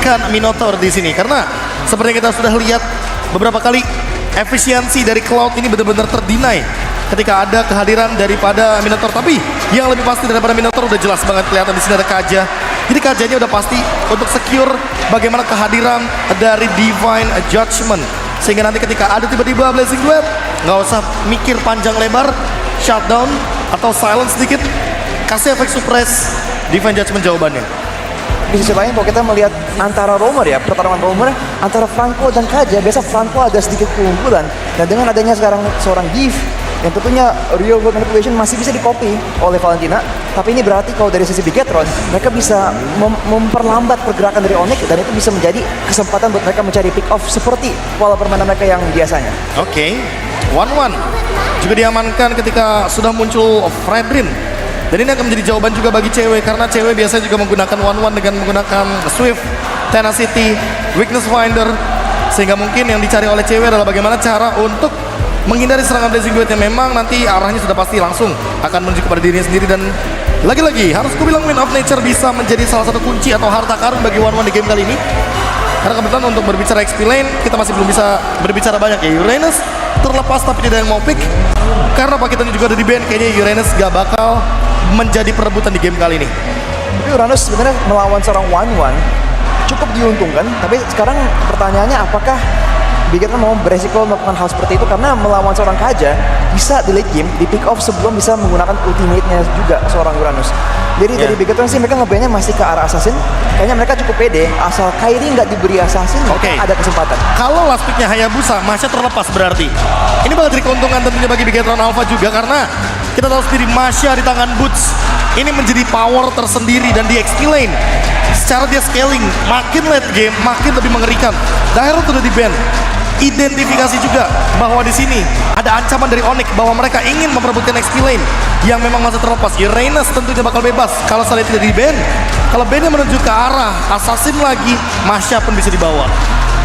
menghadirkan Minotaur di sini karena seperti yang kita sudah lihat beberapa kali efisiensi dari Cloud ini benar-benar terdinai ketika ada kehadiran daripada Minotaur. Tapi yang lebih pasti daripada Minotaur udah jelas banget kelihatan di sini ada Kaja. Jadi Kajanya udah pasti untuk secure bagaimana kehadiran dari Divine Judgment. Sehingga nanti ketika ada tiba-tiba Blazing Duet, nggak usah mikir panjang lebar, shutdown atau silence sedikit, kasih efek suppress, Divine Judgment jawabannya. Di sisi lain kalau kita melihat antara roamer ya, pertarungan roamer antara Franco dan Kaja, biasa Franco ada sedikit keunggulan. Dan dengan adanya sekarang seorang Giv, yang tentunya real world manipulation masih bisa di-copy oleh Valentina. Tapi ini berarti kalau dari sisi Bigetron, mereka bisa memperlambat pergerakan dari Onyx dan itu bisa menjadi kesempatan buat mereka mencari pick off seperti pola permainan mereka yang biasanya. Oke, 1-1 juga diamankan ketika sudah muncul Fredrin. Dan ini akan menjadi jawaban juga bagi cewek karena cewek biasanya juga menggunakan 1-1 dengan menggunakan Swift, Tenacity, Weakness Finder. Sehingga mungkin yang dicari oleh cewek adalah bagaimana cara untuk menghindari serangan Blazing Duet yang memang nanti arahnya sudah pasti langsung akan menuju kepada dirinya sendiri. Dan lagi-lagi harus kubilang Wind of Nature bisa menjadi salah satu kunci atau harta karun bagi 1-1 di game kali ini. Karena kebetulan untuk berbicara XP lane kita masih belum bisa berbicara banyak ya. Uranus terlepas tapi tidak ada yang mau pick karena paketannya juga ada di band. Kayaknya Uranus gak bakal menjadi perebutan di game kali ini. Tapi Uranus sebenarnya melawan seorang 1-1 cukup diuntungkan. Tapi sekarang pertanyaannya apakah Bigetron mau beresiko melakukan hal seperti itu karena melawan seorang Kaja bisa di late game di pick off sebelum bisa menggunakan ultimate-nya juga seorang Uranus. Jadi dari Bigetron sih mereka nge-ban-nya masih ke arah assassin. Kayaknya mereka cukup pede asal Kairi nggak diberi assassin ada kesempatan. Kalau last pick-nya Hayabusa, Masha terlepas berarti. Ini bakal jadi keuntungan tentunya bagi Bigetron Alpha juga karena kita tahu sendiri Masha di tangan Boots ini menjadi power tersendiri dan di XP lane secara dia scaling makin late game makin lebih mengerikan. Daerah sudah di-ban. Identifikasi juga bahwa di sini ada ancaman dari Onyx bahwa mereka ingin memperebutkan XP lane yang memang masih terlepas. Uranus tentunya bakal bebas kalau salah tidak di-ban. Kalau ban-nya menuju ke arah assassin lagi, Masha pun bisa dibawa.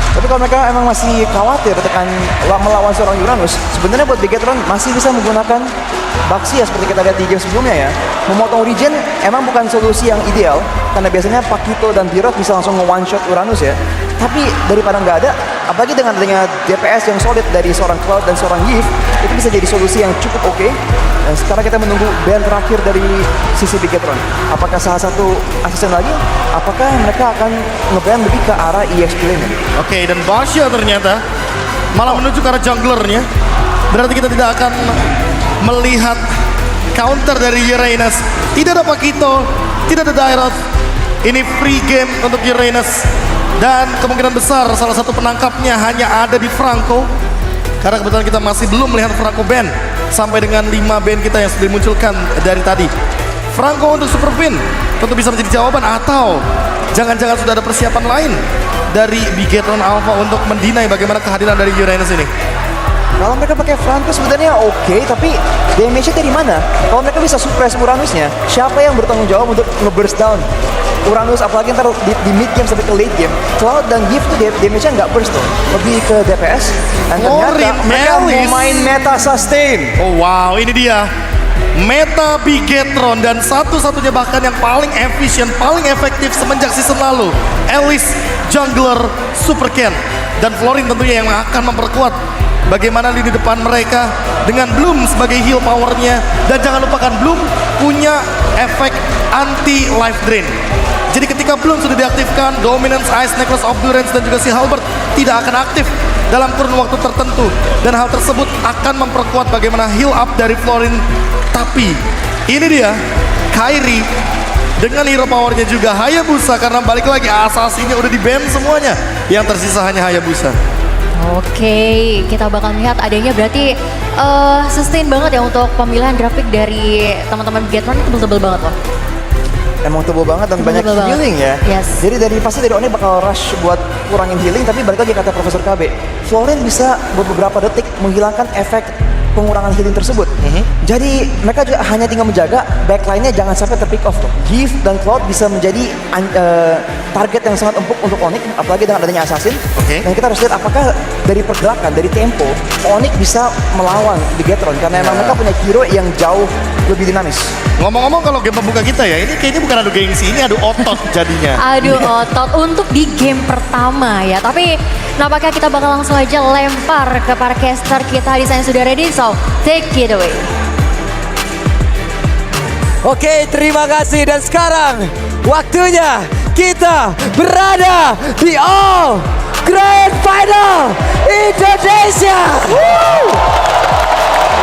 Tapi kalau mereka emang masih khawatir tekan melawan seorang Uranus, sebenarnya buat Bigetron masih bisa menggunakan Baxia seperti kita lihat di game sebelumnya ya. Memotong regen emang bukan solusi yang ideal karena biasanya Pakito dan Birot bisa langsung nge-one shot Uranus ya. Tapi daripada nggak ada, apalagi dengan adanya DPS yang solid dari seorang Cloud dan seorang Giv, itu bisa jadi solusi yang cukup oke. Dan sekarang kita menunggu ban terakhir dari sisi Bigetron. Apakah salah satu assassin lagi? Apakah mereka akan nge-ban lebih ke arah EXP lane? Oke, dan Basha ternyata malah menuju ke arah junglernya. Berarti kita tidak akan melihat counter dari Uranus. Tidak ada Pakito, tidak ada Dairot. Ini free game untuk Uranus. Dan kemungkinan besar salah satu penangkapnya hanya ada di Franco. Karena kebetulan kita masih belum melihat Franco ban sampai dengan 5 ban kita yang sudah dimunculkan dari tadi. Franco untuk Super Pin tentu bisa menjadi jawaban atau jangan-jangan sudah ada persiapan lain dari Bigetron Alpha untuk mendinai bagaimana kehadiran dari Uranus ini. Kalau mereka pakai Franco sebenarnya oke, tapi damage-nya dari mana? Kalau mereka bisa suppress Uranusnya, siapa yang bertanggung jawab untuk nge-burst down Uranus, apalagi ntar di mid game sampai ke late game. Cloud dan Giv tuh damage-nya nggak burst tuh, lebih ke DPS. Dan ternyata mereka mau main meta sustain. Oh wow, ini dia meta Bigetron dan satu-satunya bahkan yang paling efisien, paling efektif semenjak season lalu. Alice, Jungler, Super Ken, dan Florin tentunya yang akan memperkuat bagaimana lini depan mereka dengan Bloom sebagai heal powernya. Dan jangan lupakan Bloom punya efek anti life drain. Jadi ketika Bloom sudah diaktifkan, Dominance, Ice, Necklace of Durance dan juga si Halberd tidak akan aktif dalam kurun waktu tertentu. Dan hal tersebut akan memperkuat bagaimana heal up dari Florin. Tapi ini dia Kairi dengan hero powernya juga Hayabusa, karena balik lagi asasinya udah di-ban semuanya. Yang tersisa hanya Hayabusa. Oke, kita bakal lihat adanya berarti sustain banget ya untuk pemilihan grafik dari teman-teman Bigetron. Tebel-tebel banget loh. Emang tebel banget dan banyak healing ya. Yes. Jadi pasti dari Onyx bakal rush buat kurangin healing, tapi balik lagi kata Profesor KB, Florin bisa beberapa detik menghilangkan efek pengurangan healing tersebut. Jadi mereka juga hanya tinggal menjaga backline-nya jangan sampai terpick off loh. Gift dan Cloud bisa menjadi target yang sangat empuk untuk Onyx, apalagi dengan adanya Assassin. Dan kita harus lihat apakah dari pergerakan, dari tempo, Onyx bisa melawan Bigetron karena emang mereka punya hero yang jauh lebih dinamis. Ngomong-ngomong kalau game pembuka kita ya, ini kayaknya bukan adu gengsi, ini adu otot jadinya. Aduh otot untuk di game pertama ya. Tapi nampaknya kita bakal langsung aja lempar ke para caster kita di sana sudah ready. So take it away. Oke, terima kasih dan sekarang waktunya kita berada di All Grand Final Indonesia.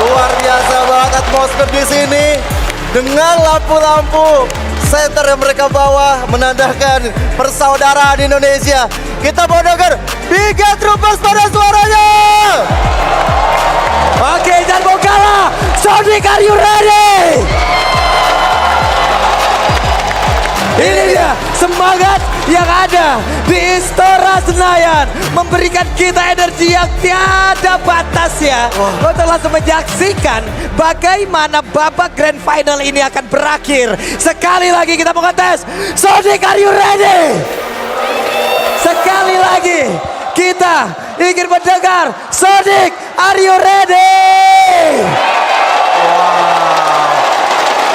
Luar biasa banget atmosfer di sini dengan lampu-lampu center yang mereka bawa menandakan persaudaraan Indonesia. Kita mau dengar Bigetroopers pada suaranya. Oke, jangan mau kalah. Sonic, are you ready? Ini dia semangat yang ada di Istora Senayan memberikan kita energi yang tiada batas ya. Untuk langsung menyaksikan bagaimana babak Grand Final ini akan berakhir. Sekali lagi kita mau ngetes. Sonic, are you ready? Sekali lagi kita ingin mendengar Sonic, are you ready?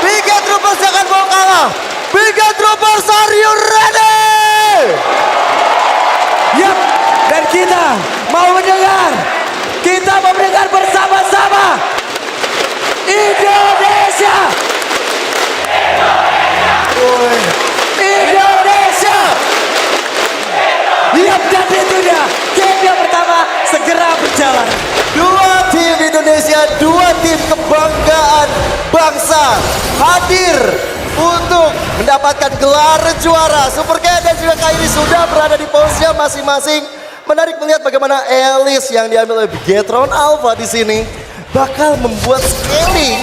Bigetroopers jangan mau kalah. Bigetroopers, are you ready? Yap, dan kita mau mendengar, kita mau mendengar bersama-sama Indonesia. Indonesia. Yap, dan itu dia game yang pertama segera berjalan. Dua tim Indonesia, dua tim kebanggaan bangsa hadir untuk mendapatkan gelar juara. Super Ken dan juga Kairi sudah berada di posnya masing-masing. Menarik melihat bagaimana Alice yang diambil oleh Bigetron Alpha di sini bakal membuat scaling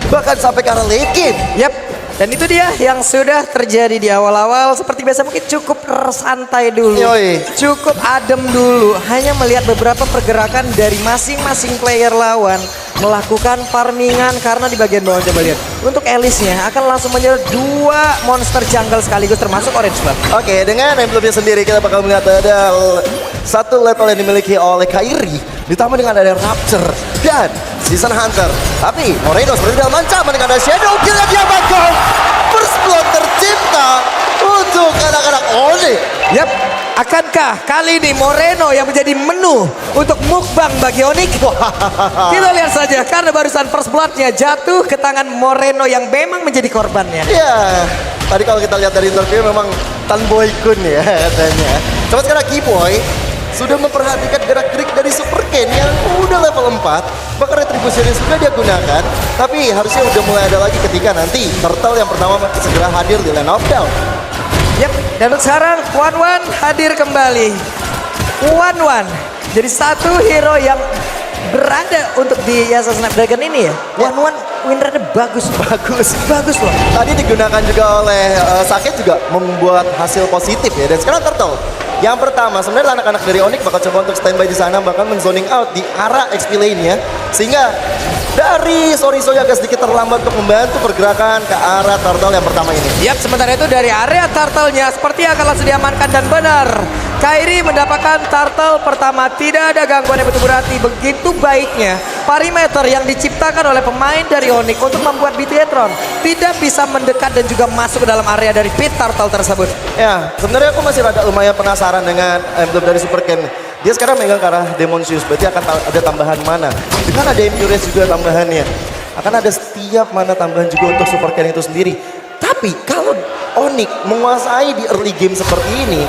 bahkan sampai ke arah late game. Yap, dan itu dia yang sudah terjadi di awal-awal. Seperti biasa mungkin cukup santai dulu. Yoi. Cukup adem dulu. Hanya melihat beberapa pergerakan dari masing-masing player lawan. Melakukan farmingan karena di bagian bawah coba lihat. Untuk Alice-nya akan langsung menyerang dua monster jungle sekaligus termasuk Orange Buff. Oke, dengan emblemnya sendiri kita bakal melihat ada satu level yang dimiliki oleh Kairi. Ditambah dengan ada Rapture dan Season Hunter. Tapi Moreno seperti dalam ancaman dengan ada Shadow Kill yang dia bakal First Blood tercipta untuk anak-anak Onyx. Yap, akankah kali ini Moreno yang menjadi menu untuk mukbang bagi Onyx? Kita lihat saja karena barusan First Blood-nya jatuh ke tangan Moreno yang memang menjadi korbannya. Ya, tadi kalau kita lihat dari interview memang Tan Boy Kun ya katanya. Coba sekarang Keyboy sudah memperhatikan gerak-gerik dari Super Ken yang udah level 4. Bahkan retribution yang sudah dia gunakan. Tapi harusnya udah mulai ada lagi ketika nanti Turtle yang pertama segera hadir di Land of Down. Yap, dan untuk sekarang Wan hadir kembali. Wan jadi satu hero yang berada untuk di Yasa Snapdragon ini ya. Wan win rate-nya bagus loh. Tadi digunakan juga oleh Sakit juga membuat hasil positif ya. Dan sekarang Turtle yang pertama sebenarnya anak-anak dari Onyx bakal coba untuk standby di sana, bahkan men-zoning out di arah XP lane-nya, sehingga dari Soriso agak sedikit terlambat untuk membantu pergerakan ke arah Turtle yang pertama ini. Yap, sementara itu dari area turtle-nya seperti akan langsung diamankan dan benar. Kairi mendapatkan turtle pertama, tidak ada gangguan yang betul berarti. Begitu baiknya perimeter yang diciptakan oleh pemain dari Onyx untuk membuat Bigetron tidak bisa mendekat dan juga masuk ke dalam area dari pit turtle tersebut. Ya, sebenarnya aku masih rada lumayan penasaran dengan emblem dari Super Ken. Dia sekarang megang ke arah Demon Shoes, berarti akan ada tambahan mana. Dengan ada Imperius juga tambahannya. Akan ada setiap mana tambahan juga untuk Super Ken itu sendiri. Tapi kalau Onyx menguasai di early game seperti ini,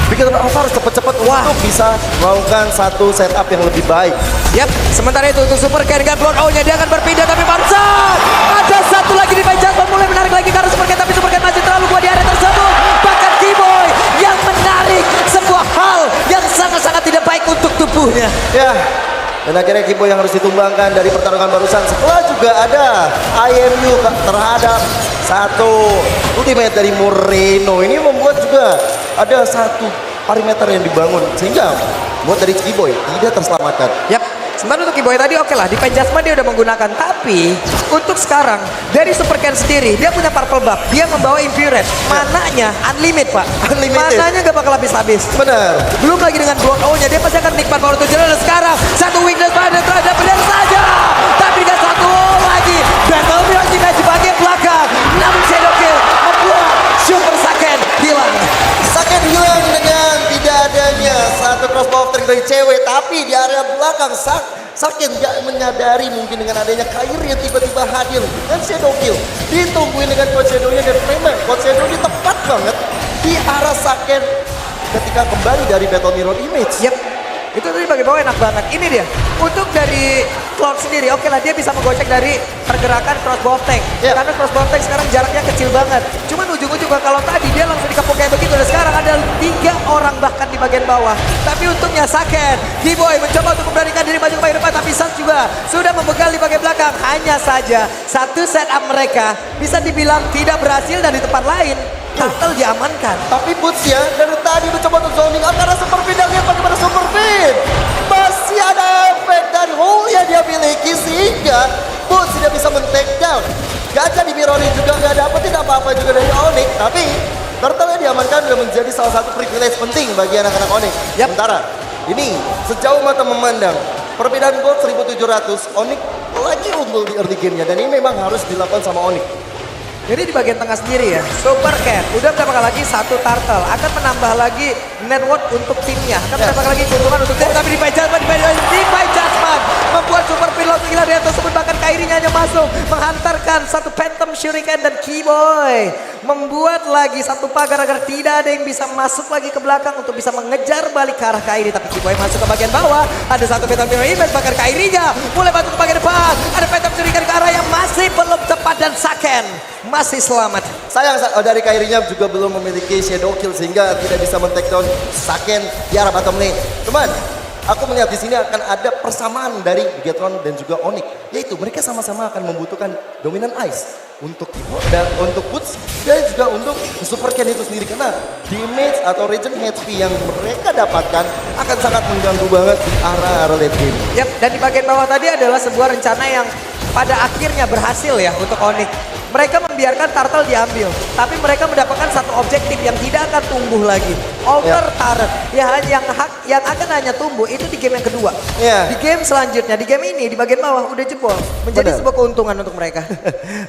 Bigetron Alpha harus cepat-cepat untuk bisa melakukan satu setup yang lebih baik. Yap, sementara itu untuk Super Ken dengan Blood O-nya dia akan berpindah tapi barusan ada satu lagi di Jasmine mulai menarik lagi karena Super Ken, tapi Super Ken masih terlalu kuat di area tersebut. Bahkan Keyboy yang menarik sebuah hal yang sangat-sangat tidak baik untuk tubuhnya. Ya, dan akhirnya Keyboy yang harus ditumbangkan dari pertarungan barusan. Setelah juga ada IMU terhadap satu ultimate dari Moreno. Ini membuat juga ada satu perimeter yang dibangun sehingga buat dari Keyboy tidak terselamatkan. Yap, Sementara untuk Kiboy tadi oke lah, di Adjustment dia udah menggunakan. Tapi untuk sekarang dari Super Ken sendiri dia punya purple buff. Dia membawa Infuriate. Mananya unlimited pak. Unlimited. Mananya gak bakal habis-habis. Benar. Belum lagi dengan block O-nya dia pasti akan nikmat power 7 dan sekarang satu weakness pada terhadap benar saja. Tapi dengan satu lagi Battle Beyond di bagian belakang. Namun Shadow Kill membuat Super Saiyan hilang. Saken hilang dengan tidak adanya satu crossbow trik dari cewek, tapi di area belakang Saken gak menyadari mungkin dengan adanya Kairi yang tiba-tiba hadir dan Shadow Kill ditungguin dengan Coach Shadow-nya, dan memang Coach Shadow ini tepat banget di arah Saken ketika kembali dari Battle Mirror Image. Yep. Itu tadi bagi bawah enak banget. Ini dia. Untuk dari Cloud sendiri, oke lah dia bisa menggocek dari pergerakan crossbow tank. Yeah. Karena crossbow tank sekarang jaraknya kecil banget. Cuman ujung-ujung kalau tadi dia langsung dikepung kayak begitu. Dan sekarang ada 3 orang bahkan di bagian bawah. Tapi untungnya Saken, Kiboy mencoba untuk memberanikan diri maju ke bagian depan. Tapi Sans juga sudah membegal di bagian belakang. Hanya saja satu setup mereka bisa dibilang tidak berhasil, dan di tempat lain Turtle diamankan. Tapi Boots ya dari tadi mencoba untuk zoning out karena Super Pin, dan lihat bagaimana Super Pin masih ada efek dan hole yang dia miliki sehingga Boots tidak bisa men-take down. Gajah di mirroring juga nggak dapat tidak apa-apa juga dari Onyx, tapi Turtle yang diamankan sudah menjadi salah satu privilege penting bagi anak-anak Onyx. Yap. Sementara ini sejauh mata memandang perbedaan gold 1700, Onyx lagi unggul di early game-nya, dan ini memang harus dilakukan sama Onyx. Jadi di bagian tengah sendiri ya, Super Cat udah mendapatkan lagi satu turtle, akan menambah lagi network untuk timnya, akan mendapatkan lagi keuntungan untuk tim. Tapi di Judgment membuat Super Pin langsung gila dia tersebut, bahkan Kairinya hanya masuk menghantarkan satu Phantom Shuriken, dan Kiboy membuat lagi satu pagar agar tidak ada yang bisa masuk lagi ke belakang untuk bisa mengejar balik ke arah Kairi. Tapi Kiboy masuk ke bagian bawah, ada satu Phantom Mirror Image, bahkan Kairinya mulai masuk ke bagian depan, ada Phantom Shuriken ke arah yang masih belum tepat, dan Saken masih selamat. Sayang dari Kairinya juga belum memiliki Shadow Kill sehingga tidak bisa men-take down Saken di arah bottom lane. Teman, aku melihat di sini akan ada persamaan dari Bigetron dan juga Onyx, yaitu mereka sama-sama akan membutuhkan dominan ice untuk Kibo dan untuk Boots dan juga untuk Super Ken itu sendiri, karena damage atau regen HP yang mereka dapatkan akan sangat mengganggu banget di arah late game. Yap, dan di bagian bawah tadi adalah sebuah rencana yang pada akhirnya berhasil ya untuk Onyx. Mereka membiarkan Turtle diambil, tapi mereka mendapatkan satu objektif yang tidak akan tumbuh lagi. Alter Turret yang akan hanya tumbuh itu di game yang kedua. Ya. Di game selanjutnya, di game ini di bagian bawah udah jebol, menjadi Benar. sebuah keuntungan untuk mereka.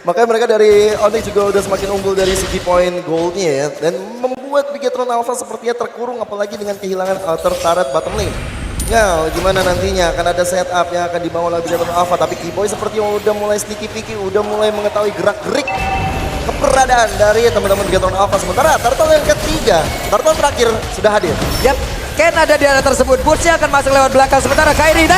Makanya mereka dari Onyx juga udah semakin unggul dari segi poin goldnya ya, dan membuat Bigetron Alpha sepertinya terkurung, apalagi dengan kehilangan Alter Turret bottom lane. Ya, gimana nantinya akan ada setup yang akan dibawa oleh Bigetron Alpha, tapi Kiboy seperti udah mulai sneaky peeky, udah mulai mengetahui gerak-gerik keberadaan dari teman-teman Bigetron Alpha. Sementara Turtle yang ketiga, Turtle terakhir sudah hadir. Yap, Ken ada di area tersebut. Bootsnya akan masuk lewat belakang. Sementara Kairi,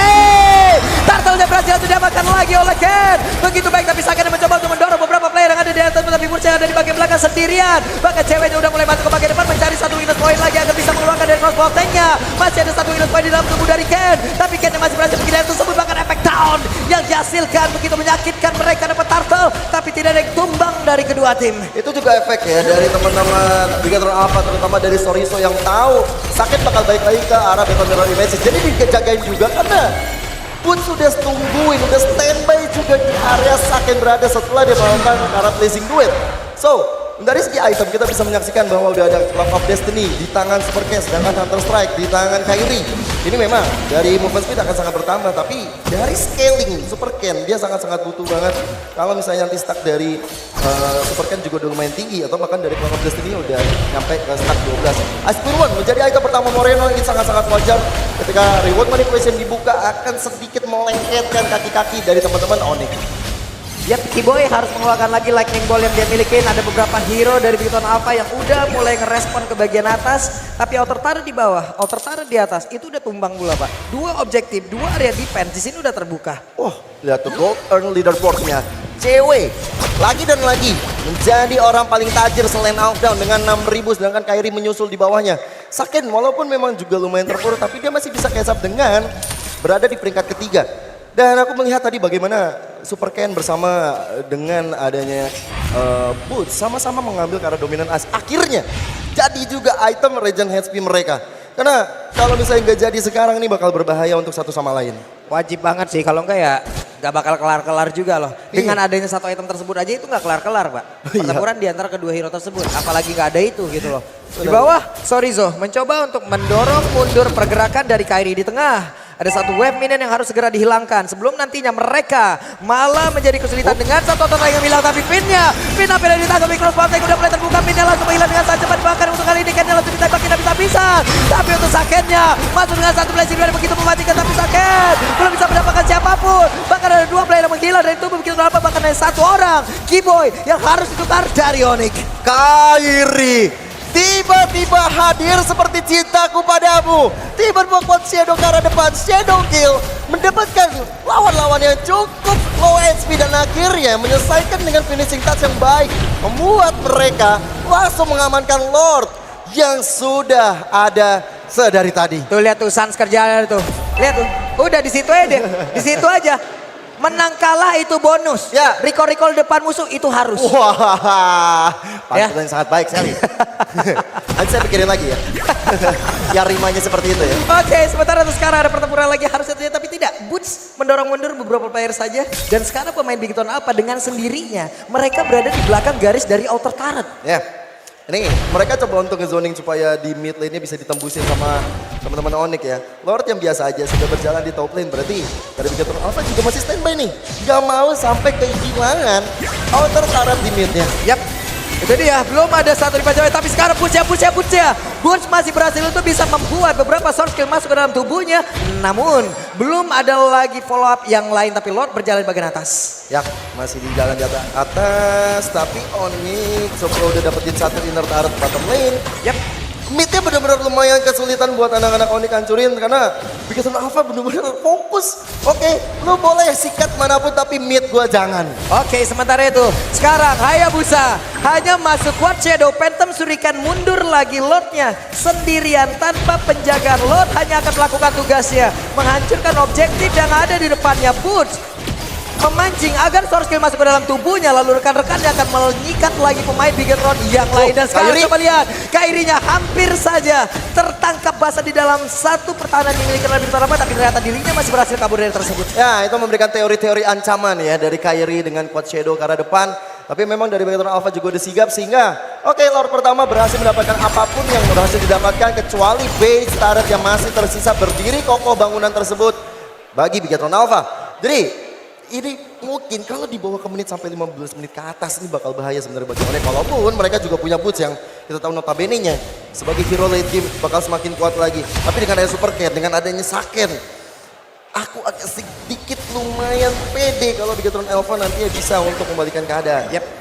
Turtle-nya berhasil diamankan lagi oleh Ken. Begitu baik, tapi Saken mencoba untuk mendorong beberapa player yang ada di area tersebut. Tapi Bootsnya ada di bagian belakang sendirian. Bahkan ceweknya udah mulai masuk ke bagian depan, mencari satu witness point lagi agar bisa mengeluarkan dari crossbow tanknya. Masih ada satu witness point di dalam tubuh dari Ken. Tapi Ken yang masih berhasil pergi dari tersebut. Bahkan efek down yang dihasilkan begitu menyakitkan mereka dapat Turtle. Tapi tidak ada yang tumbang dari kedua tim. Itu juga efek ya dari teman-teman Bigetron Alpha, terutama dari Soriso yang tahu Saken bakal balik lagi ke arah Battle Mirror Image. Jadi dijagain juga karena Boots sudah tungguin, udah standby juga di area Saken berada setelah dia melakukan arah blazing duet. So, dari segi item kita bisa menyaksikan bahwa udah ada Clock of Destiny di tangan Super Ken, sedangkan Hunter Strike di tangan Kairi. Ini memang dari movement speed akan sangat bertambah, tapi dari scaling Super Ken dia sangat-sangat butuh banget. Kalau misalnya nanti stack dari Super Ken juga udah lumayan tinggi, atau bahkan dari Clock of Destiny udah nyampe ke stack 12. Ice Purwan menjadi item pertama Moreno, ini sangat-sangat wajar ketika reward manipulation dibuka akan sedikit melengketkan kaki-kaki dari teman-teman Onyx. Yap, Kiboy harus mengeluarkan lagi lightning ball yang dia milikin. Ada beberapa hero dari Bigetron Alpha yang udah mulai ngerespon ke bagian atas. Tapi Outer Turret di bawah, Outer Turret di atas. Itu udah tumbang pula Pak. 2 objektif, 2 area defense. Di sini udah terbuka. Wah, lihat tuh gold earn leaderboardnya. Cewek lagi dan lagi menjadi orang paling tajir selain Outdown dengan 6.000, sedangkan Kairi menyusul di bawahnya. Saken walaupun memang juga lumayan terpuruk, tapi dia masih bisa catch up dengan berada di peringkat ketiga. Dan aku melihat tadi bagaimana Super Ken bersama dengan adanya Boots sama-sama mengambil ke arah dominan as. Akhirnya jadi juga item regen HP mereka. Karena kalau misalnya nggak jadi sekarang ini bakal berbahaya untuk satu sama lain. Wajib banget sih, kalau enggak ya nggak bakal kelar-kelar juga loh. Dengan adanya satu item tersebut aja itu nggak kelar-kelar, Pak. Pertempuran di antara kedua hero tersebut, apalagi nggak ada itu gitu loh. Di bawah, Sorizo mencoba untuk mendorong mundur pergerakan dari Kairi di tengah. Ada satu wave minion yang harus segera dihilangkan sebelum nantinya mereka malah menjadi kesulitan dengan satu otot yang hilang, tapi pinnya tidak ditangkap Cross Pantai udah mulai terbuka, pinnya langsung menghilang dengan sangat cepat, bahkan untuk kali ini Kennya langsung ditembak tidak bisa-bisa, tapi untuk Saketnya masuk dengan satu blessing dari begitu mematikan, tapi Saket belum bisa mendapatkan siapapun, bahkan ada dua player yang menghilang dari tubuh begitu apa, bahkan ada satu orang Keyboy yang harus ditukar dari Onyx. Kairi tiba-tiba hadir seperti cintaku padamu. Tiba-tiba kuat Shadow ke arah depan, Shadow Kill mendapatkan lawan-lawan yang cukup low HP dan akhirnya menyelesaikan dengan finishing touch yang baik, membuat mereka langsung mengamankan Lord yang sudah ada sedari tadi. Tuh lihat tuh Sans kerjaan tuh, lihat tuh, udah di situ aja deh, di situ aja. Menang kalah itu bonus. Ya. Recall depan musuh itu harus. Wah, pantulan Ya. yang sangat baik sekali. Nanti saya pikirin lagi ya. Ya rimanya seperti itu ya. Oke, sementara itu sekarang ada pertempuran lagi harusnya terjadi, tapi tidak. Boots mendorong mundur beberapa player saja. Dan sekarang pemain Big Ton apa dengan sendirinya. Mereka berada di belakang garis dari outer turret. Ya, ini mereka coba untuk ngezoning supaya di mid lane-nya bisa ditembusin sama teman-teman Onyx ya. Lord yang biasa aja sudah berjalan di top lane, berarti dari Big Ton Alpha juga masih standby nih. Gak mau sampai kehilangan outer turret di mid-nya. Yap, itu dia. Belum ada satu di Pajawai, tapi sekarang Boots. Boots masih berhasil untuk bisa membuat beberapa source skill masuk ke dalam tubuhnya. Namun, belum ada lagi follow up yang lain, tapi Lord berjalan di bagian atas. Ya, masih di jalan jatuh atas, tapi Onyx Sopro udah dapetin satu inner turret bottom lane. Yap. Midnya benar-benar lumayan kesulitan buat anak-anak Onyx hancurin karena Big Ton Alpha benar-benar fokus. Oke, lu boleh sikat manapun tapi mid gua jangan. Oke, sementara itu sekarang Hayabusa hanya masuk Quad Shadow, Phantom Surikan mundur lagi, Lordnya sendirian tanpa penjagaan. Lord hanya akan melakukan tugasnya, menghancurkan objektif yang ada di depannya. Boots memancing agar source skill masuk ke dalam tubuhnya, lalu rekan-rekannya akan mengikat lagi pemain Bigetron yang lain. Dan sekarang Kairi. coba lihat, Kairinya hampir saja tertangkap basah di dalam satu pertahanan yang dimiliki oleh Big Ton, tapi ternyata dirinya masih berhasil kabur dari tersebut. Ya, itu memberikan teori-teori ancaman ya dari Kairi dengan Quad Shadow ke arah depan. Tapi memang dari Big Ton Alpha juga udah sigap sehingga oke, Lord pertama berhasil mendapatkan apapun yang berhasil didapatkan kecuali base turret yang masih tersisa berdiri kokoh bangunan tersebut bagi Big Ton Alpha. Jadi ini mungkin kalau dibawa ke menit sampai 15 menit ke atas ini bakal bahaya sebenarnya bagi Onyx. Walaupun mereka juga punya Boots yang kita tahu notabene-nya sebagai hero late game bakal semakin kuat lagi. Tapi dengan adanya Super Cat, dengan adanya Saken, aku agak sedikit lumayan pede kalau Big Ton Alpha nantinya bisa untuk membalikan keadaan. Yap.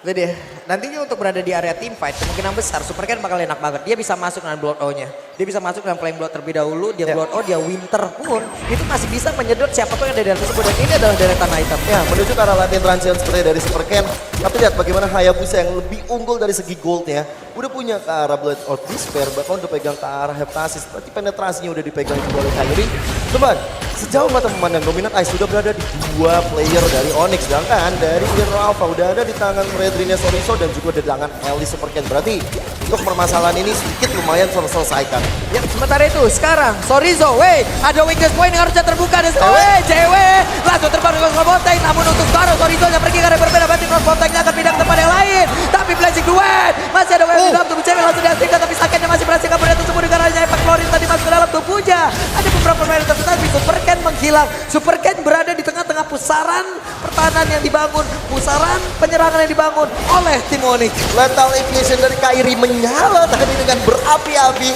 Itu dia. Nantinya untuk berada di area team fight kemungkinan besar Super Cat bakal enak banget. Dia bisa masuk dengan Blood O-nya. Dia bisa masuk dengan Flame Blood terlebih dahulu. Dia Blood O, dia Winter pun itu masih bisa menyedot siapapun yang ada di dalam tersebut. Dan ini adalah deretan item. Ya, menuju ke arah latihan transition seperti dari Super Ken. Tapi lihat bagaimana Hayabusa yang lebih unggul dari segi goldnya. Udah punya ke arah Blood of Despair, bahkan udah pegang ke arah Heptasis. Berarti penetrasinya udah dipegang juga oleh Kairi. Teman, sejauh mata memandang Dominant Ice sudah berada di dua player dari Onyx. Sedangkan dari Hero Alpha udah ada di tangan Redrine Soriso dan juga di tangan Ellie Super Ken. Berarti untuk permasalahan ini sedikit lumayan terselesaikan. Ya, sementara itu sekarang Sorizo, ada weakness point yang harusnya terbuka dan cewek langsung terbang dengan Cross Boteng. Namun untuk sekarang Sorizo yang pergi ke arah berbeda, berarti Cross Botengnya akan pindah ke tempat yang lain. Tapi Blazing Duet masih ada wave di dalam tubuh cewek, langsung diaktifkan, tapi Saketnya masih berhasil kabur dari tersebut dengan adanya efek Florin tadi masuk ke dalam tubuhnya. Ada beberapa pemain tersebut, tapi Super Ken menghilang. Super Ken berada di tengah-tengah pusaran pertahanan yang dibangun, pusaran penyerangan yang dibangun oleh tim Onyx. Lethal Ignition dari Kairi menyala tadi dengan berapi-api.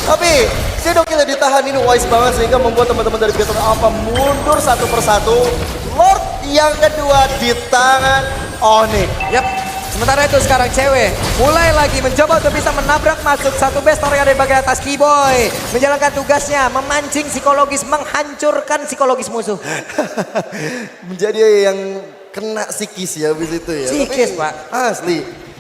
Tapi Shadow Kill ditahan ini wise banget sehingga membuat teman-teman dari Big Ton Alpha mundur satu persatu. Lord yang kedua di tangan Onyx. Yap. Sementara itu sekarang cewek mulai lagi mencoba untuk bisa menabrak masuk satu base yang ada di bagian atas. Keyboy menjalankan tugasnya memancing psikologis, menghancurkan psikologis musuh. Menjadi yang kena psikis ya habis itu ya. Psikis, Tapi, Pak. Asli.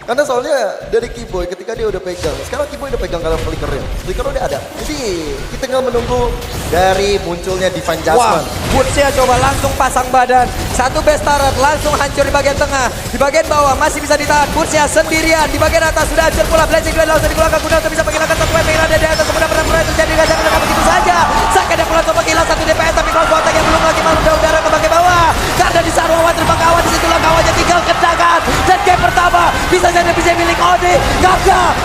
Karena soalnya dari Keyboy ketika dia udah pegang, sekarang Keyboy udah pegang kalau flickernya. Flicker udah ada. Jadi kita tinggal menunggu dari munculnya Divine Wah, Judgment. Bootsnya coba langsung pasang badan. Satu base turret langsung hancur di bagian tengah. Di bagian bawah masih bisa ditahan. Bootsnya sendirian. Di bagian atas sudah hancur pula. Blazing Blade langsung dikeluarkan guna untuk bisa menghilangkan satu weapon yang ada di atas. Sebenarnya benar-benar terjadi. Gak jangan begitu saja. Sakit yang pulang coba hilang satu DPS. Tapi Cross Boteng yang belum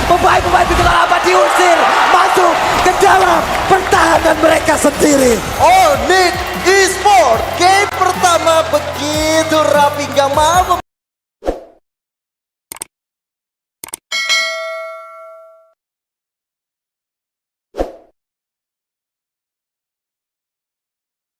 Pemain-pemain bintang apa diusir masuk ke dalam pertahanan mereka sendiri. Onyx Esports game pertama begitu rapi, nggak mau